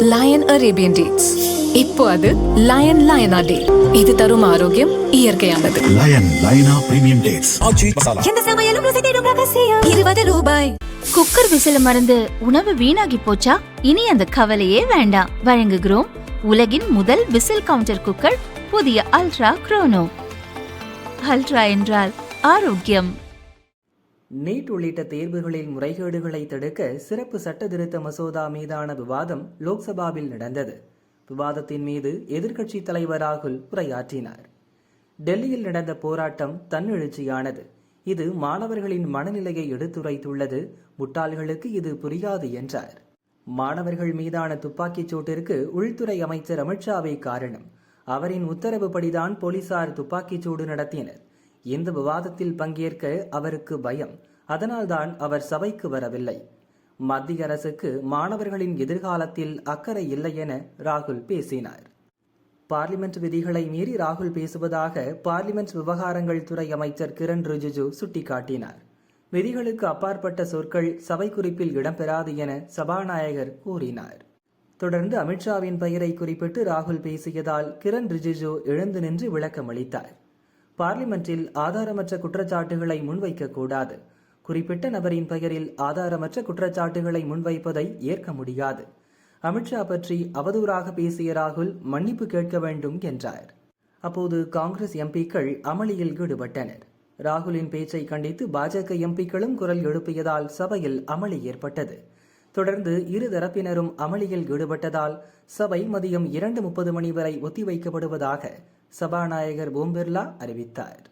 Line Arabian dates. இப்போ அது line லயனா டே. இது தரும் ஆரோக்கியம் இயற்கையானது. லயன் லயனா பிரீமியம் டேட்ஸ். எந்த சமையலும் ருசி தேடும் ரகசியம். 20 ரூபாய். குக்கர் விசில மறந்து உணவு வீணாகி போச்சா? இனி அந்த கவலையே வேண்டாம். வழங்குகிறோம் உலகின் முதல் விசில் கவுண்டர் குக்கர், புதிய அல்ட்ரா குரோனோ. அல்ட்ரா என்றால் ஆரோக்கியம். நீட் உள்ளிட்ட தேர்வுகளில் முறைகேடுகளை தடுக்க சிறப்பு சட்ட திருத்த மசோதா மீதான விவாதம் லோக்சபாவில் நடந்தது. விவாதத்தின் மீது எதிர்க்கட்சித் தலைவர் ராகுல் உரையாற்றினார். டெல்லியில் நடந்த போராட்டம் தன்னெழுச்சியானது. இது மாணவர்களின் மனநிலையை எடுத்துரைத்துள்ளது. முட்டாள்களுக்கு இது புரியாது என்றார். மாணவர்கள் மீதான துப்பாக்கிச் சூட்டிற்கு உள்துறை அமைச்சர் அமித்ஷாவே காரணம். அவரின் உத்தரவுப்படிதான் போலீசார் துப்பாக்கிச் சூடு நடத்தினர். இந்த விவாதத்தில் பங்கேற்க அவருக்கு பயம். அதனால்தான் அவர் சபைக்கு வரவில்லை. மத்திய அரசுக்கு மாணவர்களின் எதிர்காலத்தில் அக்கறை இல்லை என ராகுல் பேசினார். பார்லிமெண்ட் விதிகளை மீறி ராகுல் பேசுவதாக பார்லிமெண்ட் விவகாரங்கள் துறை அமைச்சர் கிரண் ரிஜிஜு சுட்டிக்காட்டினார். விதிகளுக்கு அப்பாற்பட்ட சொற்கள் சபை குறிப்பில் இடம்பெறாது என சபாநாயகர் கூறினார். தொடர்ந்து அமித்ஷாவின் பெயரை குறிப்பிட்டு ராகுல் பேசியதால் கிரண் ரிஜிஜு எழுந்து நின்று விளக்கமளித்தார். பார்லிமெண்டில் ஆதாரமற்ற குற்றச்சாட்டுகளை முன்வைக்கக்கூடாது. குறிப்பிட்ட நபரின் பெயரில் ஆதாரமற்ற குற்றச்சாட்டுகளை முன்வைப்பதை ஏற்க முடியாது. அமித்ஷா பற்றி அவதூறாக பேசிய ராகுல் மன்னிப்பு கேட்க வேண்டும் என்றார். அப்போது காங்கிரஸ் எம்பிக்கள் அமளியில் ஈடுபட்டனர். ராகுலின் பேச்சை கண்டித்து பாஜக எம்பிக்களும் குரல் எழுப்பியதால் சபையில் அமளி ஏற்பட்டது. தொடர்ந்து இரு தரப்பினரும் அமளியில் ஈடுபட்டதால் சபை மதியம் 2:30 மணி வரை ஒத்திவைக்கப்படுவதாக சபாநாயகர் ஓம் பிர்லா அறிவித்தார்.